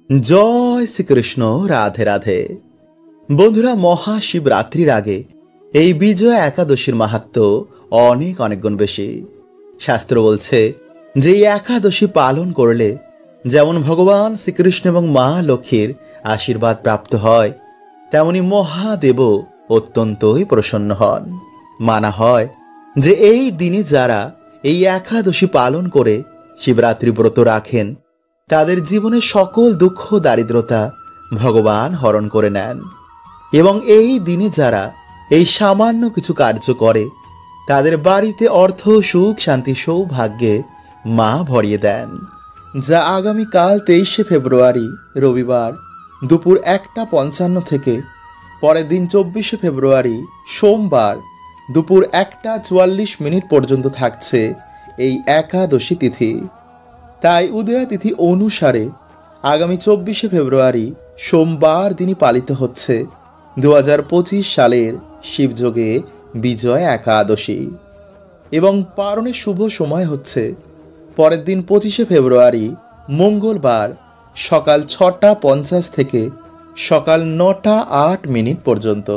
জয় শ্রীকৃষ্ণ। রাধে রাধে। বন্ধুরা, মহাশিবরাত্রির আগে এই বিজয়া একাদশীর মাহাত্ম্য অনেক অনেক গুণ বেশি। শাস্ত্র বলছে যে এই একাদশী পালন করলে যেমন ভগবান শ্রীকৃষ্ণ এবং মা লক্ষ্মীর আশীর্বাদ প্রাপ্ত হয়, তেমনি মহাদেবও অত্যন্তই প্রসন্ন হন। মানা হয় যে এই দিনে যারা এই একাদশী পালন করে শিবরাত্রি ব্রত রাখেন, তাদের জীবনের সকল দুঃখ দারিদ্রতা ভগবান হরণ করে নেন। এবং এই দিনে যারা এই সামান্য কিছু কার্য করে, তাদের বাড়িতে অর্থ, সুখ, শান্তি, সৌভাগ্যে মা ভরিয়ে দেন। যা আগামীকাল 23শে ফেব্রুয়ারি রবিবার দুপুর 1:55 থেকে পরের দিন 24শে ফেব্রুয়ারি সোমবার দুপুর 1:44 পর্যন্ত থাকছে এই একাদশী তিথি। তাই উদয়া তিথি অনুসারে আগামী 24শে ফেব্রুয়ারি সোমবার দিনই পালিত হচ্ছে 2025 সালের শিবযোগে বিজয় একাদশী। এবং পারণের শুভ সময় হচ্ছে পরের দিন 25শে ফেব্রুয়ারি মঙ্গলবার সকাল 6:50 থেকে সকাল 9:08 পর্যন্ত।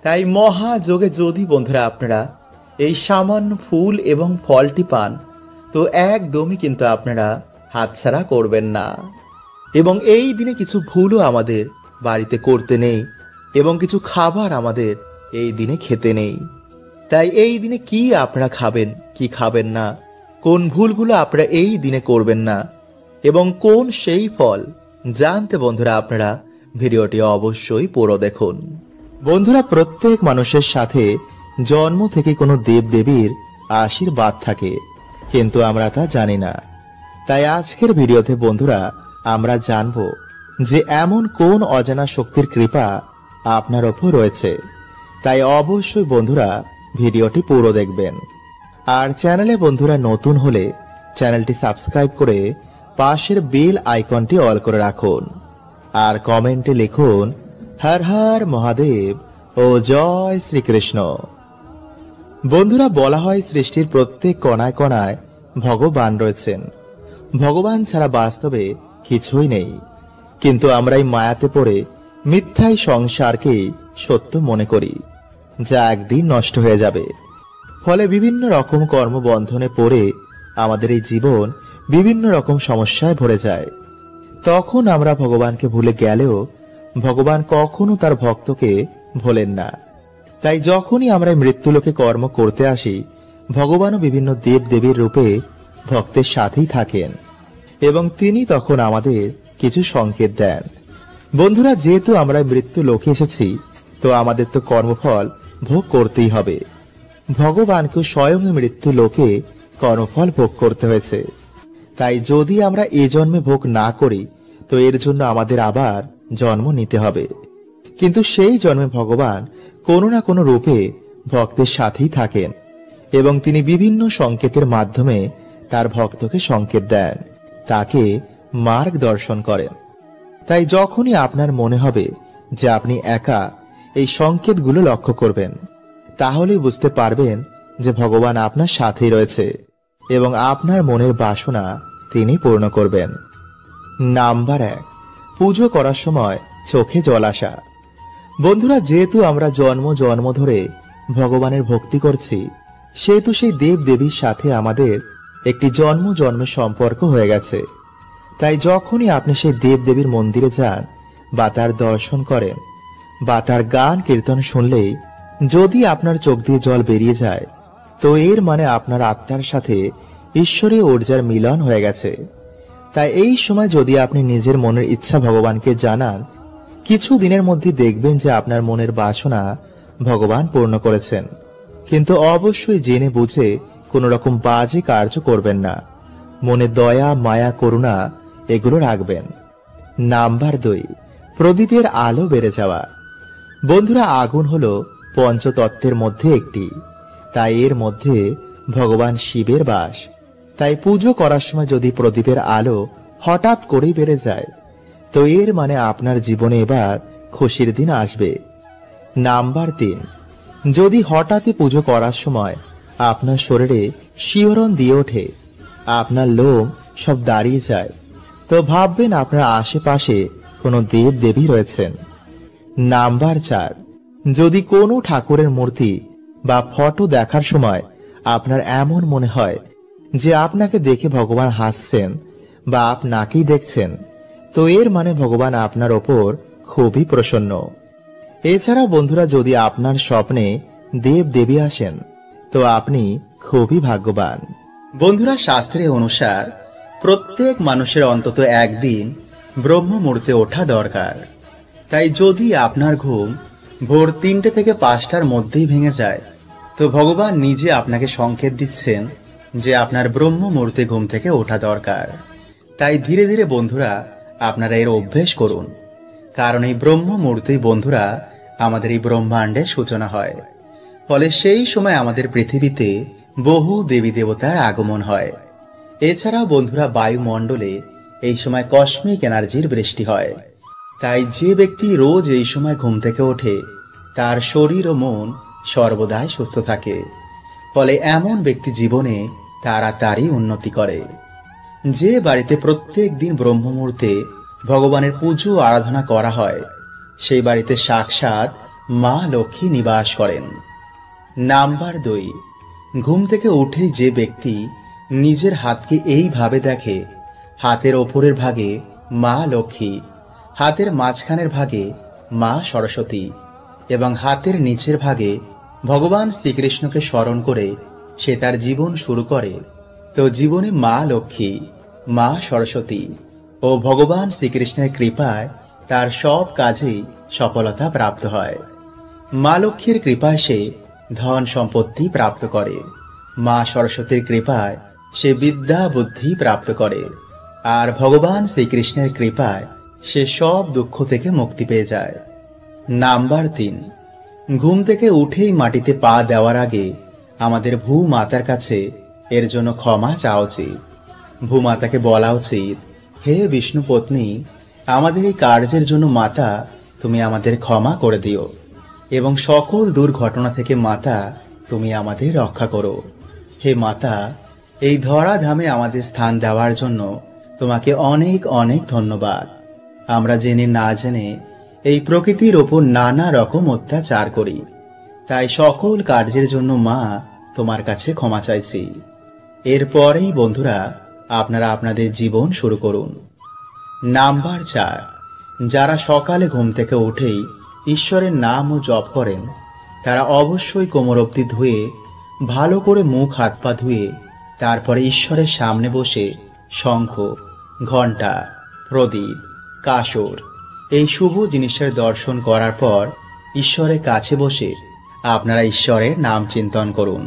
তাই মহাযোগে যদি বন্ধুরা আপনারা এই সামান্য ফুল এবং ফলটি পান, তো একদমই কিন্তু আপনারা হাতছাড়া করবেন না। এবং এই দিনে কিছু ভুলও আমাদের বাড়িতে করতে নেই এবং কিছু খাবার আমাদের এই দিনে খেতে নেই। তাই এই দিনে কি আপনারা খাবেন, কি খাবেন না, কোন ভুলগুলো আপনারা এই দিনে করবেন না এবং কোন সেই ফল জানতে বন্ধুরা আপনারা ভিডিওটি অবশ্যই পুরো দেখুন। বন্ধুরা, প্রত্যেক মানুষের সাথে জন্ম থেকে কোনো দেবদেবীর আশীর্বাদ থাকে, কিন্তু আমরা তা জানি না। তাই আজকের ভিডিওতে বন্ধুরা আমরা জানব যে এমন কোন অজানা শক্তির কৃপা আপনার ওপর রয়েছে। তাই অবশ্যই বন্ধুরা ভিডিওটি পুরো দেখবেন। আর চ্যানেলে বন্ধুরা নতুন হলে চ্যানেলটি সাবস্ক্রাইব করে পাশের বেল আইকনটি অল করে রাখুন। আর কমেন্টে লিখুন হর হর মহাদেব ও জয় শ্রীকৃষ্ণ। বন্ধুরা, বলা হয় সৃষ্টির প্রত্যেক কণায় কণায় ভগবান রয়েছেন। ভগবান ছাড়া বাস্তবে কিছুই নেই। কিন্তু আমরা এই মায়াতে পড়ে মিথ্যাই সংসারকেই সত্য মনে করি, যা একদিন নষ্ট হয়ে যাবে। ফলে বিভিন্ন রকম কর্মবন্ধনে পড়ে আমাদের এই জীবন বিভিন্ন রকম সমস্যায় ভরে যায়। তখন আমরা ভগবানকে ভুলে গেলেও ভগবান কখনো তার ভক্তকে ভোলেন না। তাই যখনই আমরা মৃত্যুলোকে কর্ম করতে আসি, ভগবানও বিভিন্ন দেব দেবীর রূপে ভক্তের সাথেই থাকেন এবং তিনি তখন আমাদের কিছু সংকেত দেন। বন্ধুরা, যেহেতু আমরা মৃত্যু লোকে এসেছি, তো আমাদের তো কর্মফল ভোগ করতেই হবে। ভগবানকে স্বয়ং মৃত্যু লোকে কর্মফল ভোগ করতে হয়েছে। তাই যদি আমরা এ জন্মে ভোগ না করি, তো এর জন্য আমাদের আবার জন্ম নিতে হবে। কিন্তু সেই জন্মে ভগবান কোনো না কোনো রূপে ভক্তের সাথেই থাকেন এবং তিনি বিভিন্ন সংকেতের মাধ্যমে তার ভক্তকে সংকেত দেন, তাকে মার্গদর্শন করেন। তাই যখনই আপনার মনে হবে যে আপনি একা, এই সংকেতগুলো লক্ষ্য করবেন, তাহলেই বুঝতে পারবেন যে ভগবান আপনার সাথেই রয়েছে এবং আপনার মনের বাসনা তিনি পূর্ণ করবেন। নাম্বার 1, পুজো করার সময় চোখে জল আসা। বন্ধুরা, যেহেতু আমরা জন্ম জন্ম ধরে ভগবানের ভক্তি করছি, সেহেতু সেই দেব দেবীর সাথে আমাদের একটি জন্ম জন্মের সম্পর্ক হয়ে গেছে। তাই যখনই আপনি সেই দেব দেবীর মন্দিরে যান বা তার দর্শন করেন বা তার গান কীর্তন শুনলেই যদি আপনার চোখ দিয়ে জল বেরিয়ে যায়, তো এর মানে আপনার আত্মার সাথে ঈশ্বরীয় ঊর্জার মিলন হয়ে গেছে। তাই এই সময় যদি আপনি নিজের মনের ইচ্ছা ভগবানকে জানান, কিছু দিনের মধ্যে দেখবেন যে আপনার মনের বাসনা ভগবান পূর্ণ করেছেন। কিন্তু অবশ্যই জেনে বুঝে কোনো রকম বাজে কার্য করবেন না। মনে দয়া, মায়া, করুণা এগুলো রাখবেন। নাম্বার 2, প্রদীপের আলো বেড়ে যাওয়া। বন্ধুরা, আগুন হলো পঞ্চতত্ত্বের মধ্যে একটি, তাই এর মধ্যে ভগবান শিবের বাস। তাই পুজো করার সময় যদি প্রদীপের আলো হঠাৎ করেই বেড়ে যায়, তো এর মানে আপনার জীবনে এবার খুশির দিন আসবে। নাম্বার 3, যদি হঠাৎই পুজো করার সময় আপনার শরীরে শিহরণ দিয়ে ওঠে, আপনার লোম সব দাঁড়িয়ে যায়, তো ভাববেন আপনার আশেপাশে কোনো দেব দেবী রয়েছেন। নাম্বার 4, যদি কোনো ঠাকুরের মূর্তি বা ফটো দেখার সময় আপনার এমন মনে হয় যে আপনাকে দেখে ভগবান হাসছেন বা আপনাকেই দেখছেন, তো এর মানে ভগবান আপনার ওপর খুবই প্রসন্ন। এছাড়া বন্ধুরা, যদি আপনার স্বপ্নে দেব দেবী আসেন, তো আপনি খুবই ভাগ্যবান। বন্ধুরা, শাস্ত্রে অনুসার প্রত্যেক মানুষের অন্তত একদিন ব্রহ্ম মুহূর্তে ওঠা দরকার। তাই যদি আপনার ঘুম ভোর 3টে থেকে 5টার মধ্যেই ভেঙে যায়, তো ভগবান নিজে আপনাকে সংকেত দিচ্ছেন যে আপনার ব্রহ্ম মুহূর্তে ঘুম থেকে ওঠা দরকার। তাই ধীরে ধীরে বন্ধুরা আপনারা এর অভ্যেস করুন, কারণ এই ব্রহ্ম মুহূর্তেই বন্ধুরা আমাদের এই ব্রহ্মাণ্ডের সূচনা হয়। ফলে সেই সময় আমাদের পৃথিবীতে বহু দেবী দেবতার আগমন হয়। এছাড়াও বন্ধুরা বায়ুমণ্ডলে এই সময় কসমিক এনার্জির বৃষ্টি হয়। তাই যে ব্যক্তি রোজ এই সময় ঘুম থেকে ওঠে, তার শরীর ও মন সর্বদাই সুস্থ থাকে। ফলে এমন ব্যক্তি জীবনে তাড়াতাড়ি উন্নতি করে। যে বাড়িতে প্রত্যেক দিন ব্রহ্ম মুহূর্তে ভগবানের পুজো আরাধনা করা হয়, সেই বাড়িতে সাক্ষাৎ মা লক্ষ্মী নিবাস করেন। নাম্বার 2, ঘুম থেকে উঠেই যে ব্যক্তি নিজের হাতকে এইভাবে দেখে, হাতের ওপরের ভাগে মা লক্ষ্মী, হাতের মাঝখানের ভাগে মা সরস্বতী এবং হাতের নিচের ভাগে ভগবান শ্রীকৃষ্ণকে স্মরণ করে সে তার জীবন শুরু করে, তো জীবনে মা লক্ষ্মী, মা সরস্বতী ও ভগবান শ্রীকৃষ্ণের কৃপায় তার সব কাজেই সফলতা প্রাপ্ত হয়। মা লক্ষ্মীর কৃপায় সে ধন সম্পত্তি প্রাপ্ত করে, মা সরস্বতীর কৃপায় সে বিদ্যা বুদ্ধি প্রাপ্ত করে, আর ভগবান শ্রীকৃষ্ণের কৃপায় সে সব দুঃখ থেকে মুক্তি পেয়ে যায়। নাম্বার 3, ঘুম থেকে উঠেই মাটিতে পা দেওয়ার আগে আমাদের ভূমাতার কাছে এর জন্য ক্ষমা চাওয়া উচিত। ভূমাতাকে বলা উচিত, হে বিষ্ণু পত্নী, আমাদের এই কার্যের জন্য মাতা তুমি আমাদের ক্ষমা করে দিও এবং সকল দুর্ঘটনা থেকে মাতা তুমি আমাদের রক্ষা করো। হে মাতা, এই ধরাধামে আমাদের স্থান দেওয়ার জন্য তোমাকে অনেক অনেক ধন্যবাদ। আমরা জেনে না জেনে এই প্রকৃতির ওপর নানা রকম অত্যাচার করি, তাই সকল কার্যের জন্য মা তোমার কাছে ক্ষমা চাইছি। এরপরেই বন্ধুরা আপনারা আপনাদের জীবন শুরু করুন। নাম্বার 4, যারা সকালে ঘুম থেকে উঠেই ঈশ্বরের নাম ও জপ করেন, তারা অবশ্যই কোমর অবধি ধুয়ে ভালো করে মুখ হাত পা ধুয়ে তারপরে ঈশ্বরের সামনে বসে শঙ্খ, ঘণ্টা, প্রদীপ, কাসর এই শুভ জিনিসের দর্শন করার পর ঈশ্বরের কাছে বসে আপনারা ঈশ্বরের নাম চিন্তন করুন।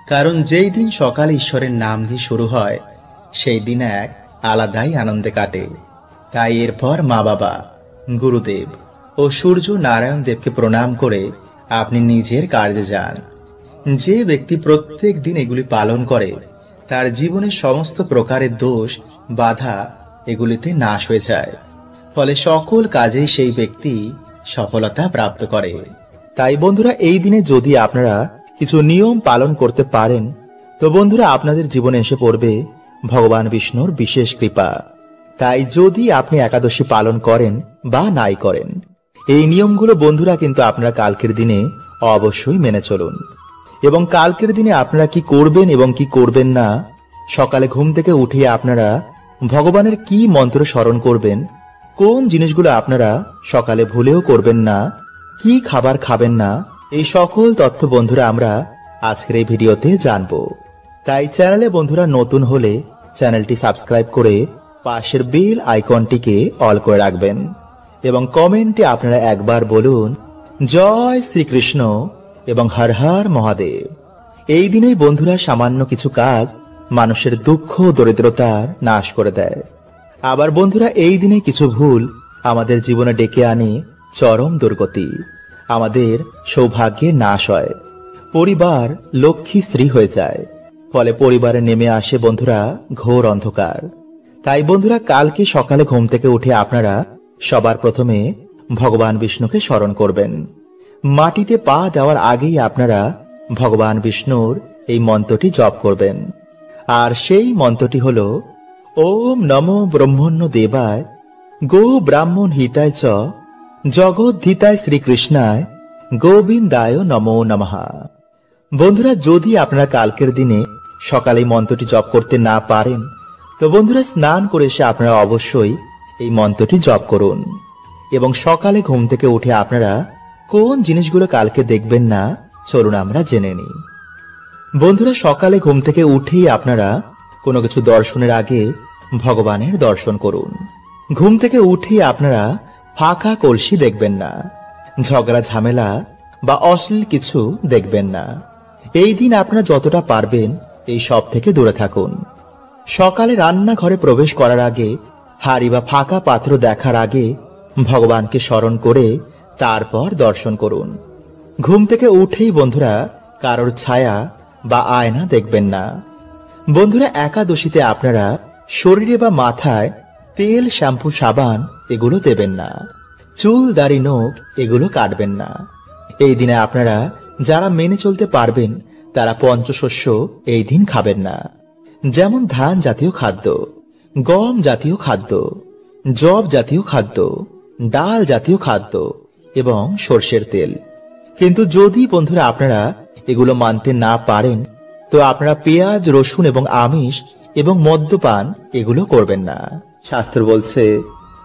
কারণ যেই দিন সকালে ঈশ্বরের নাম দিয়ে শুরু হয়, সেই দিন এক আলাদাই আনন্দে কাটে। তাই এরপর মা বাবা, গুরুদেব ও সূর্য নারায়ণ দেবকে প্রণাম করে আপনি নিজের কার্যে যান। যে ব্যক্তি প্রত্যেক দিন এগুলি পালন করে, তার জীবনের সমস্ত প্রকারের দোষ বাধা এগুলিতে নাশ হয়ে যায়। ফলে সকল কাজেই সেই ব্যক্তি সফলতা প্রাপ্ত করে। তাই বন্ধুরা, এই দিনে যদি আপনারা কিছু নিয়ম পালন করতে পারেন, তো বন্ধুরা আপনাদের জীবনে এসে পড়বে ভগবান বিষ্ণুর বিশেষ কৃপা। তাই যদি আপনি একাদশী পালন করেন বা নাই করেন, এই নিয়মগুলো বন্ধুরা কিন্তু আপনারা কালকের দিনে অবশ্যই মেনে চলুন। এবং কালকের দিনে আপনারা কি করবেন এবং কি করবেন না, সকালে ঘুম থেকে উঠে আপনারা ভগবানের কি মন্ত্র স্মরণ করবেন, কোন জিনিসগুলো আপনারা সকালে ভুলেও করবেন না, কি খাবার খাবেন না, এই সকল তথ্য বন্ধুরা আমরা আজকের এই ভিডিওতে জানবো। তাই চ্যানেলে বন্ধুরা নতুন হলে চ্যানেলটি সাবস্ক্রাইব করে পাশের বেল আইকনটিকে অল করে রাখবেন এবং কমেন্টে আপনারা একবার বলুন জয় শ্রীকৃষ্ণ এবং হর হর মহাদেব। এই দিনেই বন্ধুরা সামান্য কিছু কাজ মানুষের দুঃখ দরিদ্রতার নাশ করে দেয়। আবার বন্ধুরা এই দিনে কিছু ভুল আমাদের জীবনে ডেকে আনে চরম দুর্গতি, আমাদের সৌভাগ্যের নাশ হয়, পরিবার লক্ষ্মী স্ত্রী হয়ে যায়। ফলে পরিবারে নেমে আসে বন্ধুরা ঘোর অন্ধকার। তাই বন্ধুরা কালকে সকালে ঘুম থেকে উঠে আপনারা সবার প্রথমে ভগবান বিষ্ণুকে স্মরণ করবেন। মাটিতে পা দেওয়ার আগেই আপনারা ভগবান বিষ্ণুর এই মন্ত্রটি জপ করবেন। আর সেই মন্ত্রটি হলো ওম নমো ব্রহ্মণ্য দেবায় গো ব্রাহ্মণ হিতায় চ জগদ্ধিতায় শ্রীকৃষ্ণায় গোবিন্দায় নমো নমঃ। বন্ধুরা, যদি আপনারা কালকের দিনে সকালে মন্ত্রটি জপ করতে না পারেন, তো বন্ধুরা স্নান করে এসে আপনারা অবশ্যই এই মন্ত্রটি জপ করুন। এবং সকালে ঘুম থেকে উঠে আপনারা কোন জিনিসগুলো কালকে দেখবেন না, চলুন আমরা জেনে নিই। বন্ধুরা, সকালে ঘুম থেকে উঠেই আপনারা কোনো কিছু দর্শনের আগে ভগবানের দর্শন করুন। ঘুম থেকে উঠেই আপনারা ফাঁকা কলসি দেখবেন না, ঝগড়া ঝামেলা বা অশ্লীল কিছু দেখবেন না। এই দিন আপনারা যতটা পারবেন এই সব থেকে দূরে থাকুন। সকালে রান্নাঘরে প্রবেশ করার আগে, হাঁড়ি বা ফাঁকা পাত্র দেখার আগে ভগবানকে স্মরণ করে তারপর দর্শন করুন। ঘুম থেকে উঠেই বন্ধুরা কারোর ছায়া বা আয়না দেখবেন না। বন্ধুরা, একাদশীতে আপনারা শরীরে বা মাথায় তেল, শ্যাম্পু, সাবান এগুলো দেবেন না। চুল, দাড়ি, নখ এগুলো কাটবেন না। এই দিনে আপনারা যারা মেনে চলতে পারবেন তারা পঞ্চশস্য এই দিন খাবেন না, যেমন ধান জাতীয় খাদ্য, গম জাতীয় খাদ্য, জব জাতীয় খাদ্য, ডাল জাতীয় খাদ্য এবং সর্ষের তেল। কিন্তু যদি বন্ধুরা আপনারা এগুলো মানতে না পারেন, তো আপনারা পেঁয়াজ, রসুন এবং আমিষ এবং মদ্যপান এগুলো করবেন না। শাস্ত্র বলছে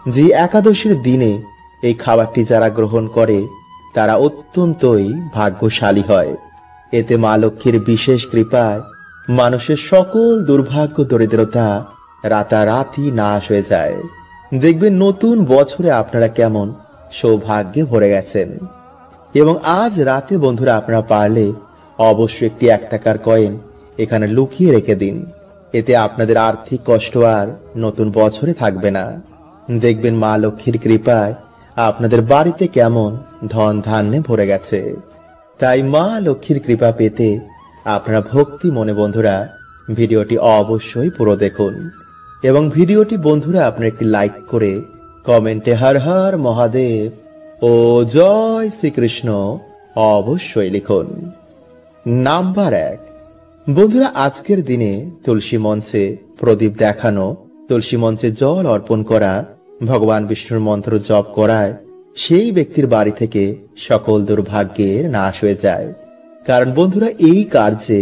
যে একাদশীর দিনে এই খাবারটি যারা গ্রহণ করে তারা অত্যন্তই ভাগ্যশালী হয়। এতে মা লক্ষ্মীর বিশেষ কৃপায় মানুষের সকল দুর্ভাগ্য, দরিদ্রতা রাতারাতি নাশ হয়ে যায়। দেখবেন নতুন বছরে আপনারা কেমন সৌভাগ্যে ভরে গেছেন। এবং আজ রাতে বন্ধুরা আপনারা পারলে অবশ্যই একটি 1 টাকার কয়েন এখানে লুকিয়ে রেখে দিন। এতে আপনাদের আর্থিক কষ্ট আর নতুন বছরে থাকবে না। দেখবেন মা লক্ষ্মীর কৃপায় আপনাদের বাড়িতে কেমন ধন ধান্যে ভরে গেছে। তাই মা লক্ষ্মীর কৃপা পেতে আপনারা ভক্তি মনে বন্ধুরা ভিডিওটি অবশ্যই পুরো দেখুন। এবং ভিডিওটি বন্ধুরা আপনারা একটি লাইক করে কমেন্টে হর হর মহাদেব ও জয় শ্রীকৃষ্ণ অবশ্যই লিখুন। নাম্বার 1, বন্ধুরা আজকের দিনে তুলসী মঞ্চে প্রদীপ দেখানো, তুলসী মঞ্চে জল অর্পণ করা, ভগবান বিষ্ণুর মন্ত্র জপ করায় সেই ব্যক্তির বাড়ি থেকে সকল দুর্ভাগ্যের নাশ হয়ে যায়। কারণ বন্ধুরা এই কার্যে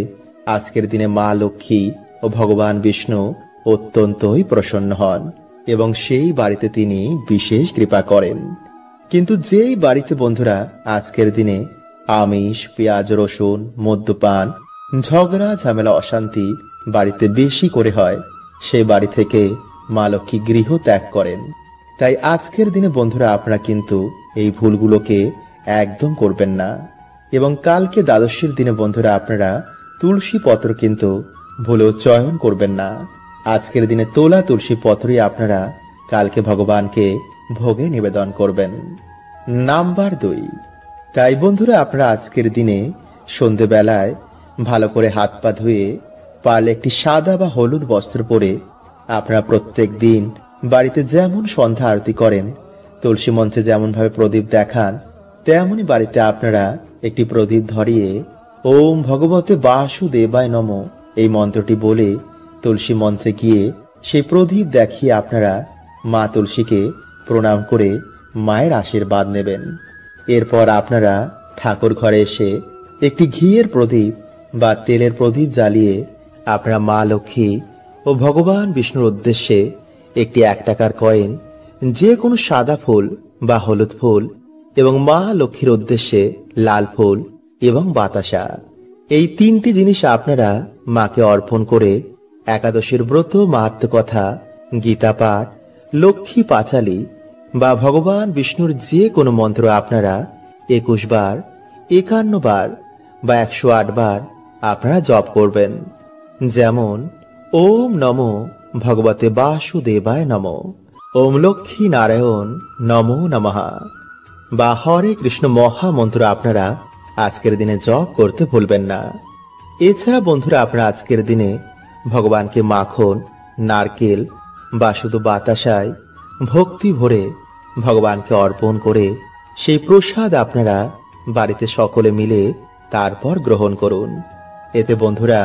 আজকের দিনে মা লক্ষ্মী ও ভগবান বিষ্ণু অত্যন্তই প্রসন্ন হন এবং সেই বাড়িতে তিনি বিশেষ কৃপা করেন। কিন্তু যেই বাড়িতে বন্ধুরা আজকের দিনে আমিষ, পেঁয়াজ, রসুন, মদ্যপান, ঝগড়া ঝামেলা, অশান্তি বাড়িতে বেশি করে হয়, সেই বাড়ি থেকে মা লক্ষ্মী গৃহ ত্যাগ করেন। তাই আজকের দিনে বন্ধুরা আপনারা কিন্তু এই ভুলগুলোকে একদম করবেন না। এবং কালকে দ্বাদশীর দিনে বন্ধুরা আপনারা তুলসী পত্র কিন্তু ভুলেও চয়ন করবেন না। আজকের দিনে তোলা তুলসী পত্রই আপনারা কালকে ভগবানকে ভোগে নিবেদন করবেন। নাম্বার 2, তাই বন্ধুরা আপনারা আজকের দিনে সন্ধেবেলায় ভালো করে হাত পা ধুয়ে পারলে একটি সাদা বা হলুদ বস্ত্র পরে আপনারা প্রত্যেক দিন বাড়িতে যেমন সন্ধ্যা আরতি করেন, তুলসী মঞ্চে যেমন ভাবে প্রদীপ দেখান, তেমনি বাড়িতে আপনারা একটি প্রদীপ ধরিয়ে ওম ভগবতে বাসুদেবায় নমঃ এই মন্ত্রটি বলে তুলসী মঞ্চে গিয়ে সেই প্রদীপ দেখিয়ে আপনারা মা তুলসীকে প্রণাম করে মায়ের আশীর্বাদ নেবেন। এরপর আপনারা ঠাকুর ঘরে এসে একটি ঘিয়ের প্রদীপ বা তেলের প্রদীপ জ্বালিয়ে আপনারা মা লক্ষ্মী ও ভগবান বিষ্ণুর উদ্দেশ্যে একটি 1 টাকার কয়েন, যে কোনো সাদা ফুল বা হলুদ ফুল এবং মা লক্ষ্মীর উদ্দেশ্যে লাল ফুল এবং বাতাসা, এই 3টি জিনিস আপনারা মাকে অর্পণ করে একাদশীর ব্রত, মাহাত্ম্য কথা, গীতা পাঠ, লক্ষ্মী পাঁচালী বা ভগবান বিষ্ণুর যে কোনো মন্ত্র আপনারা 21 বার, 51 বার বা 108 বার আপনারা জপ করবেন। যেমন ওম নমো ভগবতে বাসুদেবায় নমঃ, ওম লক্ষ্মী নারায়ণ নমো নমঃ বা হরে কৃষ্ণ মহামন্ত্র আপনারা আজকের দিনে জপ করতে ভুলবেন না। এছাড়া বন্ধুরা আপনারা আজকের দিনে ভগবানকে মাখন, নারকেল বা শুধু বাতাসায় ভক্তি ভরে ভগবানকে অর্পণ করে সেই প্রসাদ আপনারা বাড়িতে সকলে মিলে তারপর গ্রহণ করুন। এতে বন্ধুরা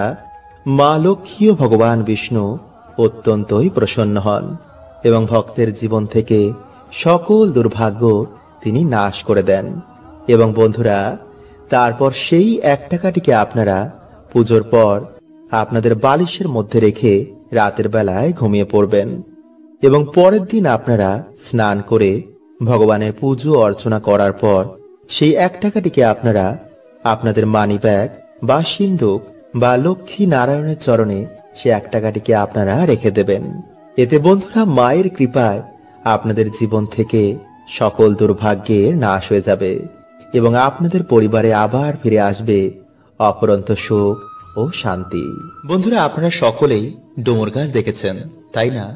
মা লক্ষ্মী ও ভগবান বিষ্ণু অত্যন্তই প্রসন্ন হন এবং ভক্তের জীবন থেকে সকল দুর্ভাগ্য তিনি নাশ করে দেন। এবং বন্ধুরা, তারপর সেই 1 টাকাটিকে আপনারা পুজোর পর আপনাদের বালিশের মধ্যে রেখে রাতের বেলায় ঘুমিয়ে পড়বেন এবং পরের দিন আপনারা স্নান করে ভগবানের পুজো অর্চনা করার পর সেই 1 টাকাটিকে আপনারা আপনাদের মানি ব্যাগ বা সিন্ধুক বা লক্ষ্মী নারায়ণের চরণে সে 1 টাকাটিকে আপনারা রেখে দেবেন। এতে বন্ধুরা, মায়ের কৃপায় আপনাদের জীবন থেকে সকল দুর্ভাগ্যের নাশ হয়ে যাবে এবং আপনাদের পরিবারে আবার ফিরে আসবে অপরন্ত সুখ ও শান্তি। বন্ধুরা, আপনারা সকলেই ডুমুর গাছ দেখেছেন, তাই না?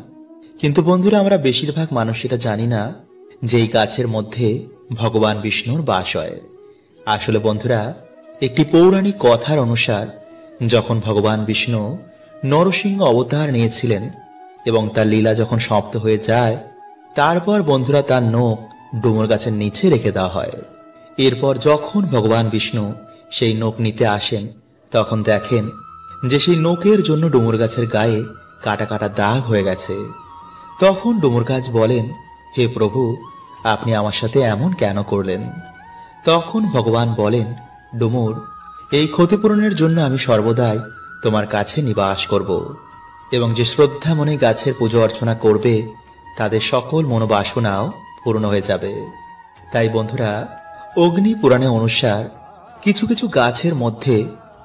কিন্তু বন্ধুরা, আমরা বেশিরভাগ মানুষ এটা জানি না যে এই গাছের মধ্যে ভগবান বিষ্ণুর বাস হয়। আসলে বন্ধুরা, একটি পৌরাণিক কথার অনুসার যখন ভগবান বিষ্ণু নরসিংহ অবতার নিয়েছিলেন এবং তার লীলা যখন সমাপ্ত হয়ে যায়, তারপর বন্ধুরা তার নখ ডুমুর গাছের নিচে রেখে দেওয়া হয়। এরপর যখন ভগবান বিষ্ণু সেই নখ নিতে আসেন, তখন দেখেন যে সেই নখের জন্য ডুমুর গাছের গায়ে কাটা কাটা দাগ হয়ে গেছে। তখন ডুমুর গাছ বলেন, হে প্রভু, আপনি আমার সাথে এমন কেন করলেন? তখন ভগবান বলেন, ডুমুর, এই ক্ষতিপূরণের জন্য আমি সর্বদাই তোমার কাছে নিবাস করব এবং যে শ্রদ্ধা মনে গাছের পুজো অর্চনা করবে তাদের সকল মনোবাসনাও পূর্ণ হয়ে যাবে। তাই বন্ধুরা, অগ্নি পুরাণে অনুসার কিছু কিছু গাছের মধ্যে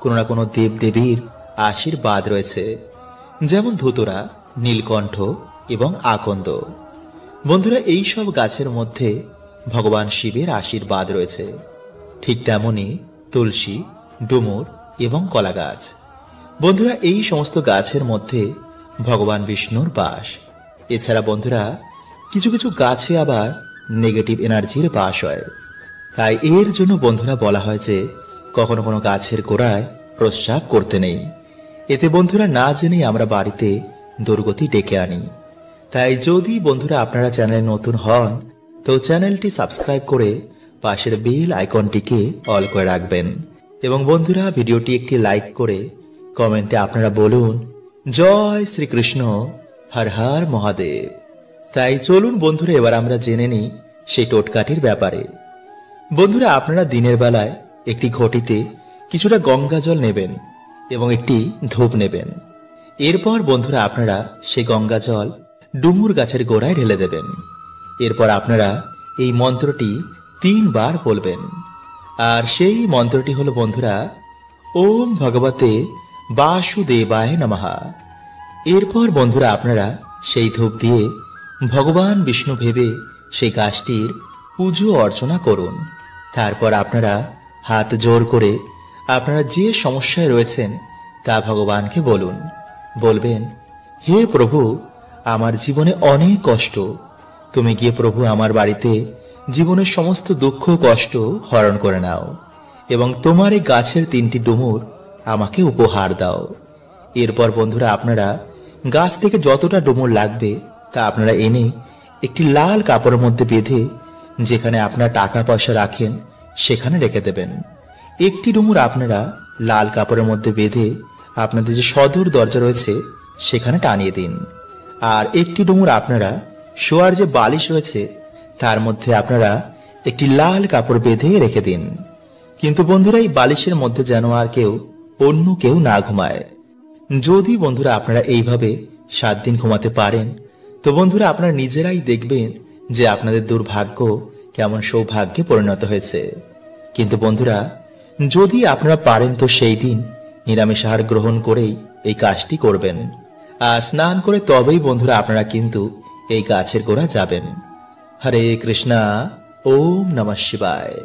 কোনো না কোনো দেবদেবীর আশীর্বাদ রয়েছে, যেমন ধুতুরা, নীলকণ্ঠ এবং আকন্দ। বন্ধুরা, এই সব গাছের মধ্যে ভগবান শিবের আশীর্বাদ রয়েছে। ঠিক তেমনি তুলসী, ডুমুর এবং কলা গাছ। বন্ধুরা, এই সমস্ত গাছের মধ্যে ভগবান বিষ্ণুর বাস। এছাড়া বন্ধুরা, কিছু কিছু গাছে আবার নেগেটিভ এনার্জির বাস হয়। তাই এর জন্য বন্ধুরা বলা হয় যে কখনো কোনো গাছের গোড়ায় প্রস্রাব করতে নেই। এতে বন্ধুরা না জেনেই আমরা বাড়িতে দুর্গতি ডেকে আনি। তাই যদি বন্ধুরা আপনারা চ্যানেলে নতুন হন, তো চ্যানেলটি সাবস্ক্রাইব করে পাশের বেল আইকনটিকে অল করে রাখবেন এবং বন্ধুরা ভিডিওটি একটি লাইক করে কমেন্টে আপনারা বলুন, জয় শ্রীকৃষ্ণ, হর হর মহাদেব। তাই চলুন বন্ধুরা, এবার আমরা জেনে নিই সেই টোটকাটির ব্যাপারে। বন্ধুরা, আপনারা দিনের বেলায় একটি ঘটিতে কিছুটা গঙ্গা জল নেবেন এবং একটি ধূপ নেবেন। এরপর বন্ধুরা আপনারা সেই গঙ্গা জল ডুমুর গাছের গোড়ায় ঢেলে দেবেন। এরপর আপনারা এই মন্ত্রটি 3 বার বলবেন। আর সেই মন্ত্রটি হলো বন্ধুরা, ওম ভগবতে বাসুদেবায় নমঃ। এরপর বন্ধুরা আপনারা সেই ধূপ দিয়ে ভগবান বিষ্ণু ভেবে সেই গাছটির পুজো অর্চনা করুন। তারপর আপনারা হাত জোর করে আপনারা যে সমস্যায় রয়েছেন তা ভগবানকে বলুন। বলবেন, হে প্রভু, আমার জীবনে অনেক কষ্ট, তুমি গিয়ে প্রভু আমার বাড়িতে জীবনের সমস্ত দুঃখ কষ্ট হরণ করে নাও এবং তোমার এই গাছের 3টি ডুমুর আমাকে উপহার দাও। এরপর বন্ধুরা আপনারা গাছ থেকে যতটা ডুমুর লাগবে তা আপনারা এনে একটি লাল কাপড়ের মধ্যে বেঁধে যেখানে আপনারা টাকা পয়সা রাখেন সেখানে রেখে দেবেন। একটি ডুমুর আপনারা লাল কাপড়ের মধ্যে বেঁধে আপনাদের যে সদর দরজা রয়েছে সেখানে টানিয়ে দিন। আর একটি ডুমুর আপনারা শোয়ার যে বালিশ রয়েছে তার মধ্যে আপনারা একটি লাল কাপড় বেঁধে রেখে দিন। কিন্তু বন্ধুরা এই বালিশের মধ্যে যেন আর অন্য কেউ না ঘুমায়। যদি বন্ধুরা আপনারা এইভাবে 7 দিন ঘুমাতে পারেন, তো বন্ধুরা আপনারা নিজেরাই দেখবেন যে আপনাদের দুর্ভাগ্য কেমন সৌভাগ্যে পরিণত হয়েছে। কিন্তু বন্ধুরা যদি আপনারা পারেন তো সেই দিন নিরামিষ আহার গ্রহণ করেই এই কাজটি করবেন আর স্নান করে তবেই বন্ধুরা আপনারা কিন্তু এই গাছের গোড়া যাবেন। হরে কৃষ্ণা, ওম নমঃ শিবায়।